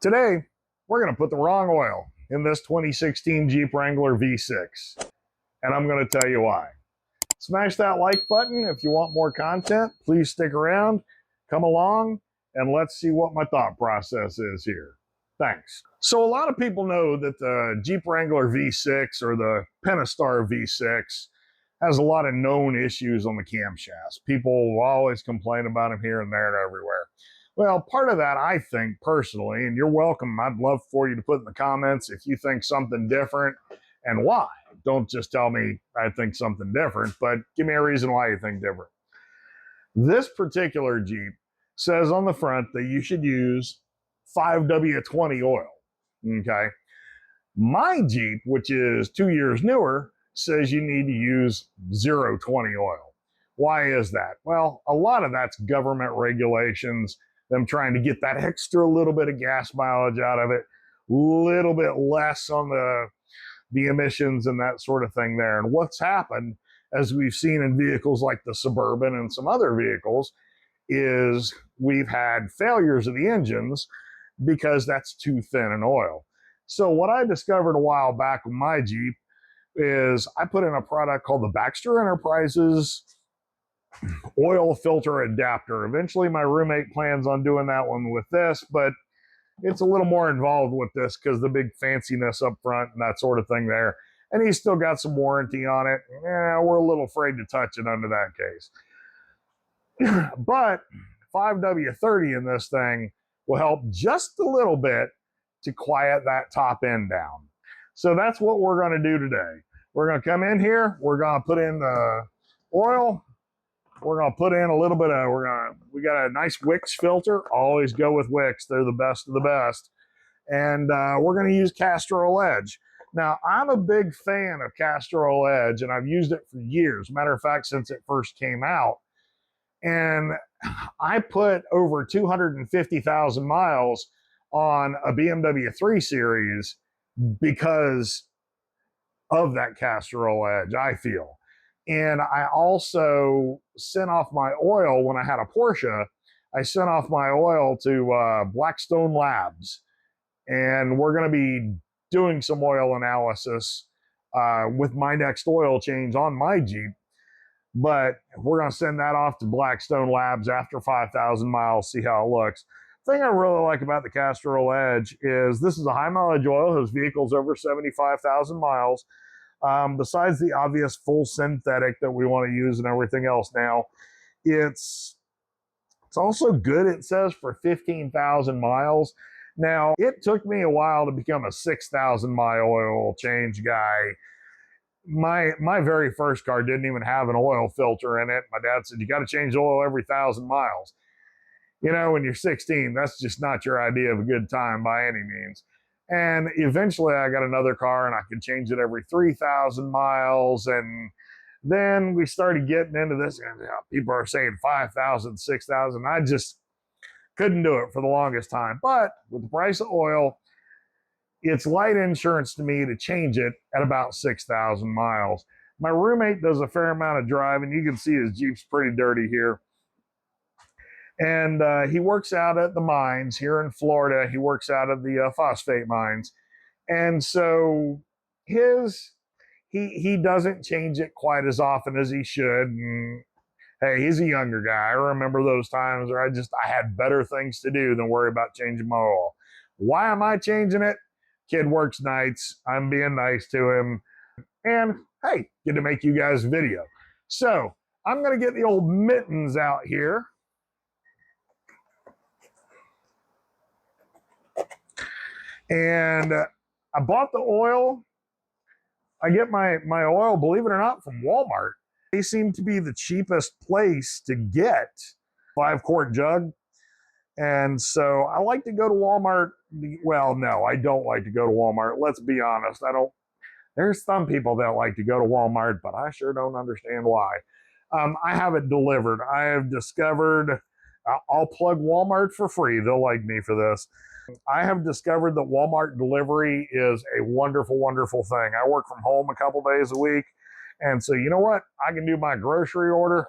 Today, we're going to put the wrong oil in this 2016 Jeep Wrangler V6, and I'm going to tell you why. Smash that like button if you want more content. Please stick around, come along, and let's see what my thought process is here. Thanks. So a lot of people know that the Jeep Wrangler V6 or the Pentastar V6 has a lot of known issues on the camshafts. People will always complain about them here and there and everywhere. Well, part of that, I think personally, and you're welcome, I'd love for you to put in the comments if you think something different and why. Don't just tell me I think something different, but give me a reason why you think different. This particular Jeep says on the front that you should use 5W20 oil, okay? My Jeep, which is 2 years newer, says you need to use 020 oil. Why is that? Well, a lot of that's government regulations, them trying to get that extra little bit of gas mileage out of it, little bit less on the emissions and that sort of thing there. And what's happened, as we've seen in vehicles like the Suburban and some other vehicles, is we've had failures of the engines because that's too thin an oil. So what I discovered a while back with my Jeep is I put in a product called the Baxter Enterprises oil filter adapter. Eventually my roommate plans on doing that one with this, but it's a little more involved with this because the big fanciness up front and that sort of thing there. And he's still got some warranty on it. We're a little afraid to touch it under that case. But 5W30 in this thing will help just a little bit to quiet that top end down. So that's what we're going to do today. We're going to come in here. We're going to put in the oil. We're going to put in a little bit of, we got a nice Wix filter. Always go with Wix. They're the best of the best. And we're going to use castor oil edge. Now, I'm a big fan of castor oil edge, and I've used it for years. Matter of fact, since it first came out. And I put over 250,000 miles on a BMW 3 Series because of that castor oil edge, I feel. And I also sent off my oil when I had a Porsche. I sent off my oil to Blackstone Labs. And we're going to be doing some oil analysis with my next oil change on my Jeep. But we're going to send that off to Blackstone Labs after 5,000 miles, see how it looks. The thing I really like about the castor oil edge is this is a high mileage oil. His vehicle's over 75,000 miles. Besides the obvious full synthetic that we want to use and everything else now, it's also good, it says, for 15,000 miles. Now, it took me a while to become a 6,000 mile oil change guy. My very first car didn't even have an oil filter in it. My dad said, you got to change oil every 1,000 miles. You know, when you're 16, that's just not your idea of a good time by any means. And eventually I got another car and I could change it every 3,000 miles. And then we started getting into this, and people are saying 5,000, 6,000. I just couldn't do it for the longest time. But with the price of oil, it's light insurance to me to change it at about 6,000 miles. My roommate does a fair amount of driving. You can see his Jeep's pretty dirty here. And he works out at the mines here in Florida. He works out of the phosphate mines. And so he doesn't change it quite as often as he should. And hey, he's a younger guy. I remember those times where I had better things to do than worry about changing my oil. Why am I changing it? Kid works nights. I'm being nice to him. And hey, get to make you guys a video. So I'm going to get the old mittens out here. And I bought the oil. I get my oil, believe it or not, from Walmart. They seem to be the cheapest place to get 5-quart jug. And so I like to go to Walmart. Well, no, I don't like to go to Walmart. Let's be honest. There's some people that like to go to Walmart, but I sure don't understand why. I have it delivered. I have discovered, I'll plug Walmart for free. They'll like me for this. I have discovered that Walmart delivery is a wonderful, wonderful thing. I work from home a couple days a week. And so you know what? I can do my grocery order.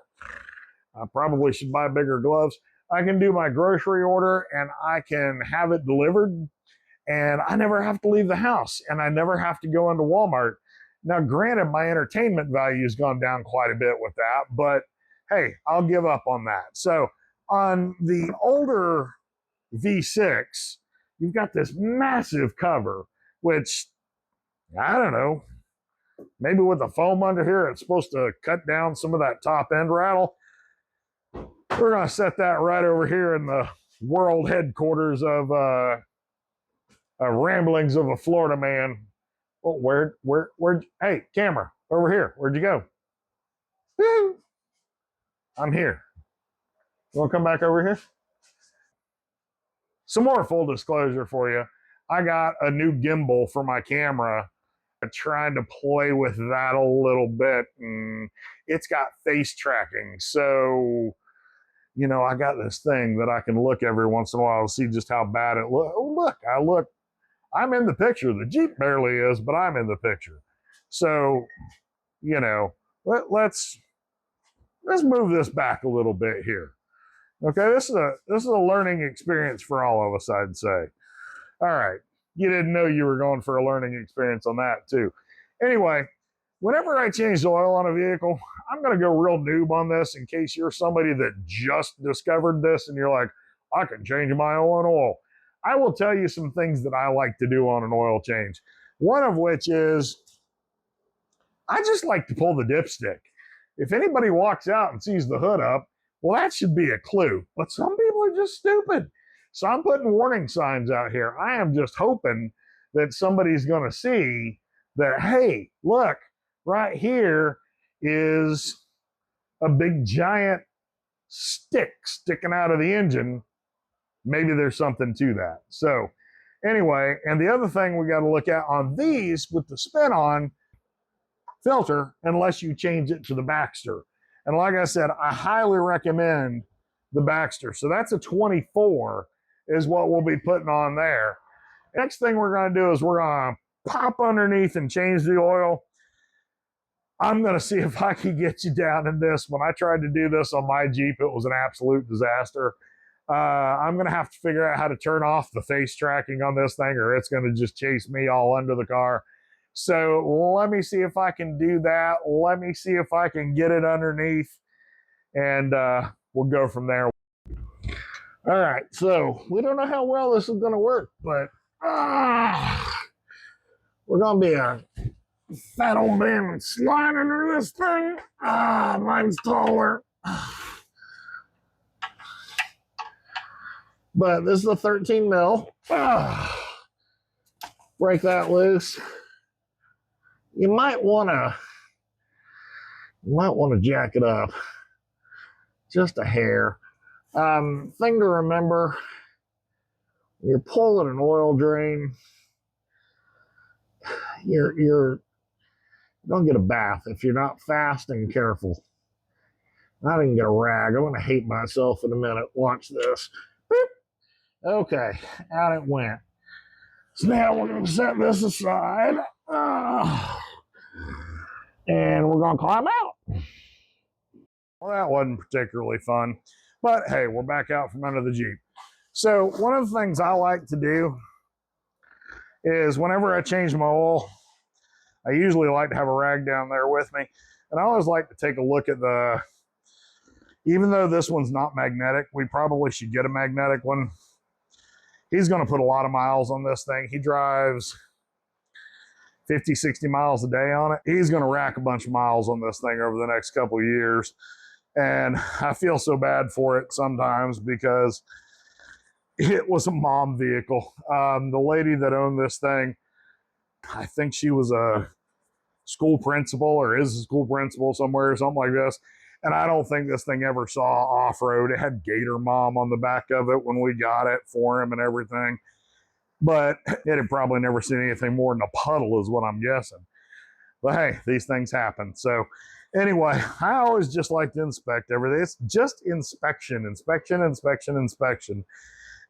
I probably should buy bigger gloves. I can do my grocery order and I can have it delivered and I never have to leave the house, and I never have to go into Walmart. Now, granted, my entertainment value has gone down quite a bit with that, but hey, I'll give up on that. So on the older V6, you've got this massive cover, which I don't know, maybe with the foam under here, it's supposed to cut down some of that top end rattle. We're going to set that right over here in the world headquarters of ramblings of a Florida man. Oh, hey, camera, over here. Where'd you go? Woo! I'm here. You want to come back over here? Some more full disclosure for you. I got a new gimbal for my camera. I tried to play with that a little bit, and it's got face tracking. So, you know, I got this thing that I can look every once in a while to see just how bad it looks. Oh, look, I'm in the picture. The Jeep barely is, but I'm in the picture. So, you know, let's move this back a little bit here. Okay, this is a learning experience for all of us, I'd say. All right, you didn't know you were going for a learning experience on that too. Anyway, whenever I change the oil on a vehicle, I'm going to go real noob on this in case you're somebody that just discovered this and you're like, I can change my own oil. I will tell you some things that I like to do on an oil change. One of which is I just like to pull the dipstick. If anybody walks out and sees the hood up, well, that should be a clue. But some people are just stupid. So I'm putting warning signs out here. I am just hoping that somebody's going to see that, hey, look, right here is a big giant stick sticking out of the engine. Maybe there's something to that. So anyway, and the other thing we got to look at on these with the spin on filter, unless you change it to the Baxter. And like I said, I highly recommend the Baxter. So that's a 24 is what we'll be putting on there. Next thing we're going to do is we're going to pop underneath and change the oil. I'm going to see if I can get you down in this. When I tried to do this on my Jeep, it was an absolute disaster. I'm going to have to figure out how to turn off the face tracking on this thing, or it's going to just chase me all under the car. So let me see if I can do that. Let me see if I can get it underneath, and we'll go from there. All right, so we don't know how well this is going to work, but we're going to be a fat old man and slide under this thing. Mine's taller. But this is a 13 mil. Break that loose. You might want to jack it up just a hair. Thing to remember: you're pulling an oil drain. You're gonna get a bath if you're not fast and careful. I didn't get a rag. I'm gonna hate myself in a minute. Watch this. Boop. Okay, out it went. So now we're gonna set this aside. And we're going to climb out. Well, that wasn't particularly fun, but hey, we're back out from under the Jeep. So one of the things I like to do is whenever I change my oil, I usually like to have a rag down there with me. And I always like to take a look at even though this one's not magnetic, we probably should get a magnetic one. He's going to put a lot of miles on this thing. He drives 50, 60 miles a day on it. He's going to rack a bunch of miles on this thing over the next couple of years. And I feel so bad for it sometimes because it was a mom vehicle. The lady that owned this thing, I think she was a school principal or is a school principal somewhere or something like this. And I don't think this thing ever saw off-road. It had Gator Mom on the back of it when we got it for him and everything. But it had probably never seen anything more than a puddle is what I'm guessing. But hey, these things happen. So anyway, I always just like to inspect everything. It's just inspection.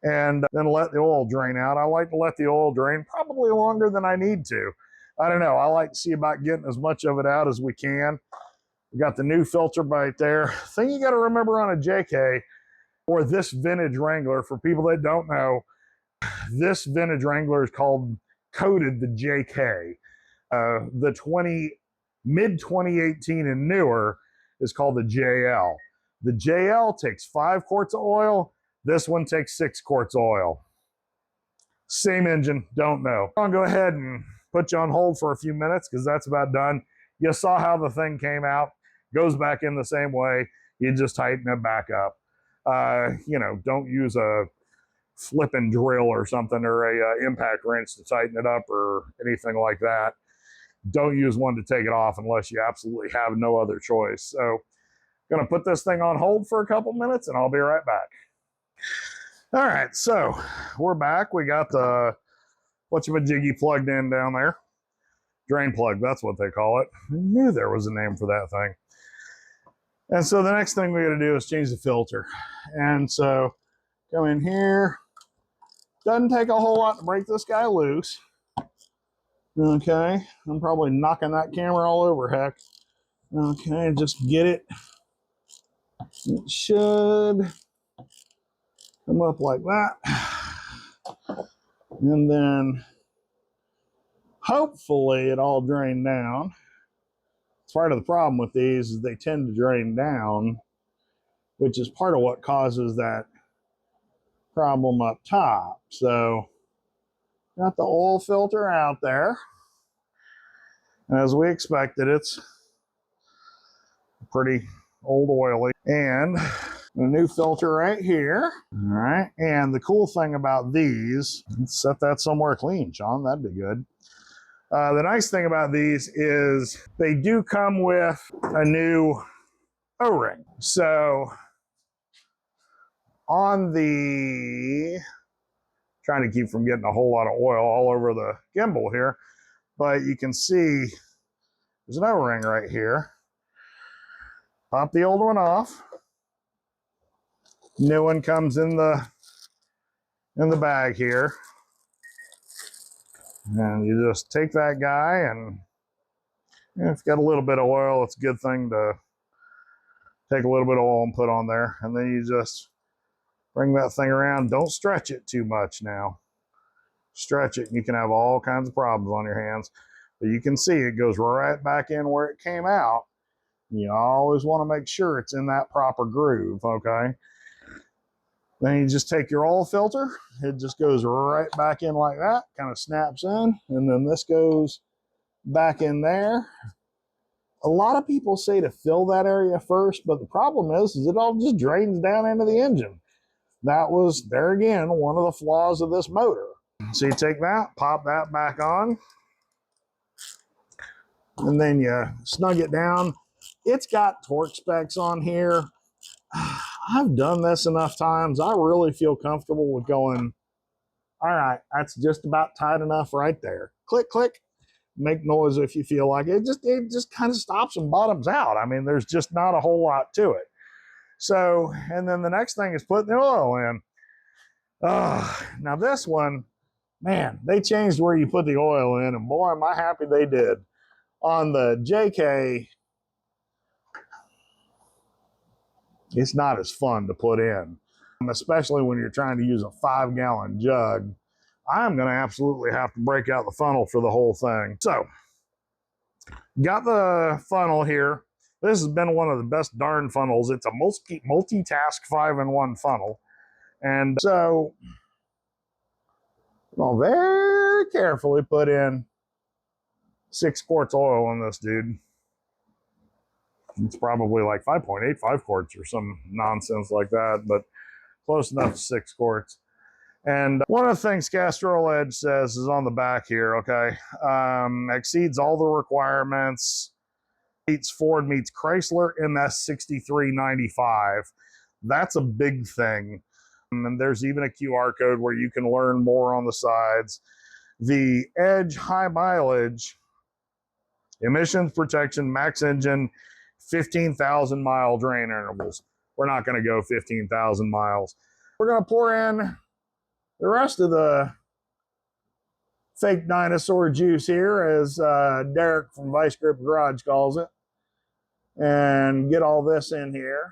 And then let the oil drain out. I like to let the oil drain probably longer than I need to. I don't know. I like to see about getting as much of it out as we can. We got the new filter right there. Thing you got to remember on a JK or this vintage Wrangler, for people that don't know, this vintage Wrangler is called coded the JK. The mid 2018 and newer is called the JL. The JL takes 5 quarts of oil. This one takes 6 quarts of oil. Same engine, don't know. I'm gonna go ahead and put you on hold for a few minutes because that's about done. You saw how the thing came out. Goes back in the same way. You just tighten it back up. You know, don't use a flipping drill or something or a impact wrench to tighten it up or anything like that. Don't use one to take it off unless you absolutely have no other choice. So I'm gonna put this thing on hold for a couple minutes and I'll be right back. All right, so we're back. We got the whatchamajiggy plugged in down there. Drain plug, that's what they call it. I knew there was a name for that thing. And so the next thing we got to do is change the filter. And so go in here. Doesn't take a whole lot to break this guy loose. Okay, I'm probably knocking that camera all over, heck. Okay, just get it. It should come up like that. And then hopefully it all drained down. Part of the problem with these is they tend to drain down, which is part of what causes that problem up top. So got the oil filter out there. As we expected, it's pretty old oily. And a new filter right here. All right. And the cool thing about these, let's set that somewhere clean, Sean. That'd be good. The nice thing about these is they do come with a new O-ring. So on the, trying to keep from getting a whole lot of oil all over the gimbal here, but you can see there's an O-ring right here. Pop the old one off. New one comes in the bag here. And you just take that guy and if you got a little bit of oil, it's a good thing to take a little bit of oil and put on there. And then you just bring that thing around. Don't stretch it too much now. Stretch it and you can have all kinds of problems on your hands. But you can see it goes right back in where it came out. You always want to make sure it's in that proper groove, okay? Then you just take your oil filter. It just goes right back in like that, kind of snaps in, and then this goes back in there. A lot of people say to fill that area first, but the problem is it all just drains down into the engine. That was, there again, one of the flaws of this motor. So you take that, pop that back on, and then you snug it down. It's got torque specs on here. I've done this enough times. I really feel comfortable with going, all right, that's just about tight enough right there. Click, click, make noise if you feel like it. It just kind of stops and bottoms out. I mean, there's just not a whole lot to it. So, and then the next thing is putting the oil in. Now this one, man, they changed where you put the oil in, and boy, am I happy they did. On the JK, it's not as fun to put in, especially when you're trying to use a 5-gallon jug. I'm going to absolutely have to break out the funnel for the whole thing. So, got the funnel here. This has been one of the best darn funnels. It's a multitask 5-in-1 funnel. And so, I'll very carefully put in 6 quarts of oil on this dude. It's probably like 5.85 quarts or some nonsense like that, but close enough to 6 quarts. And one of the things Castrol Edge says is on the back here, okay? Exceeds all the requirements. Ford meets Chrysler MS 6395. That's a big thing. And there's even a QR code where you can learn more on the sides. The Edge high mileage, emissions protection, max engine, 15,000 mile drain intervals. We're not going to go 15,000 miles. We're going to pour in the rest of the fake dinosaur juice here, as Derek from Vice Grip Garage calls it, and get all this in here.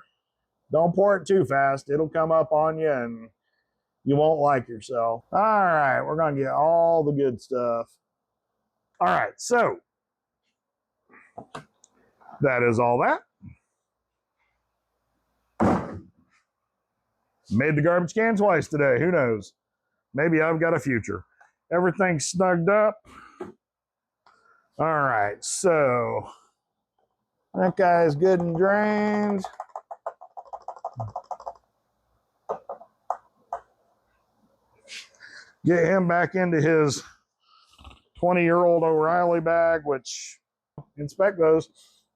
Don't pour it too fast. It'll come up on you and You won't like yourself. All right, we're gonna get all the good stuff. All right, so that is all that. Made the garbage can twice today. Who knows? Maybe I've got a future. Everything's snugged up. All right, so that guy's good and drained. Get him back into his 20-year-old O'Reilly bag, which inspect those.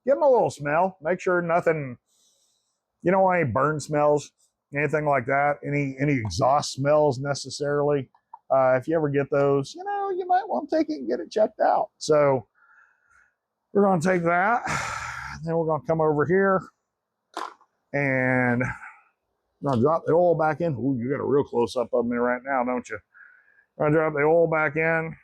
Give them a little smell. Make sure nothing, you don't want any burn smells, anything like that, any exhaust smells necessarily. If you ever get those, you know, you might want to take it and get it checked out. So we're going to take that. Then we're going to come over here and we're going to drop the oil back in. Ooh, you got a real close up of me right now, don't you? I'm going to drop the oil back in.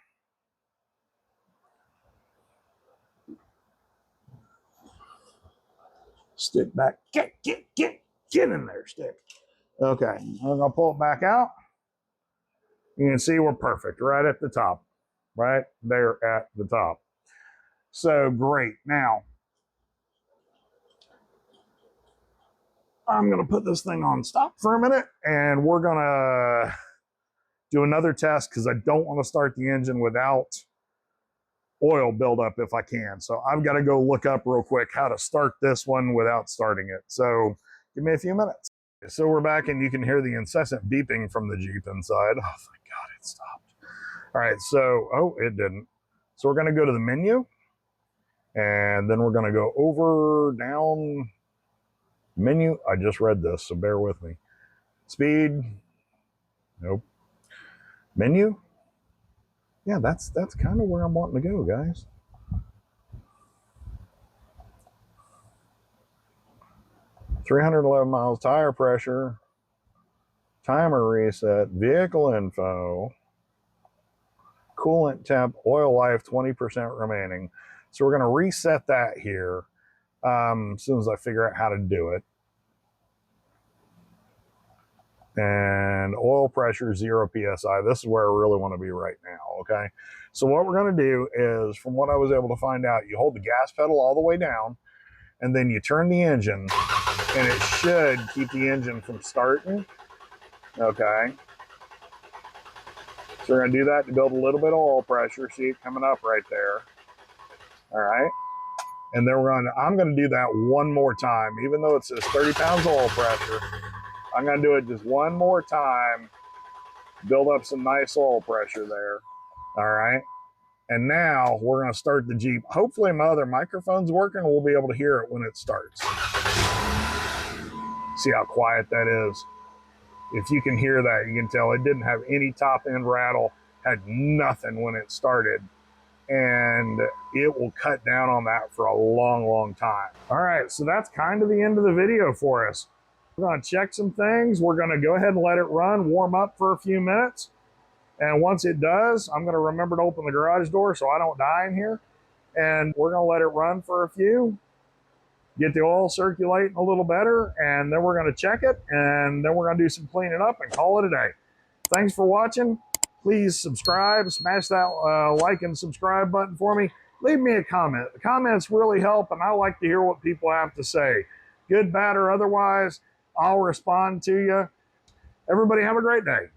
Stick back. Get in there, stick. Okay, I'm going to pull it back out. You can see we're perfect right at the top. Right there at the top. So great. Now, I'm going to put this thing on stop for a minute, and we're going to do another test because I don't want to start the engine without oil buildup if I can. So I've got to go look up real quick how to start this one without starting it. So give me a few minutes. So we're back, and you can hear the incessant beeping from the Jeep inside. Oh, thank God it stopped. All right, so, oh, it didn't. So we're going to go to the menu, and then we're going to go over, down, menu. I just read this, so bear with me. Speed. Nope. Menu. Yeah, that's kind of where I'm wanting to go, guys. $311 miles, tire pressure, timer reset, vehicle info, coolant temp, oil life 20% remaining. So we're going to reset that here as soon as I figure out how to do it. And oil pressure 0 psi. This is where I really want to be right now. Okay, so what we're going to do is, from what I was able to find out, you hold the gas pedal all the way down, and then you turn the engine, and it should keep the engine from starting. Okay, so we're going to do that to build a little bit of oil pressure. See it coming up right there. All right, and then I'm going to do that one more time, even though it says 30 pounds oil pressure. I'm going to do it just one more time, build up some nice oil pressure there. All right. And now we're going to start the Jeep. Hopefully my other microphone's working. We'll be able to hear it when it starts. See how quiet that is? If you can hear that, you can tell it didn't have any top end rattle, had nothing when it started. And it will cut down on that for a long, long time. All right, so that's kind of the end of the video for us. We're going to check some things. We're going to go ahead and let it run, warm up for a few minutes. And once it does, I'm going to remember to open the garage door so I don't die in here. And we're going to let it run for a few, get the oil circulating a little better, and then we're going to check it, and then we're going to do some cleaning up and call it a day. Thanks for watching. Please subscribe, smash that like and subscribe button for me. Leave me a comment. The comments really help, and I like to hear what people have to say. Good, bad, or otherwise, I'll respond to you. Everybody have a great day.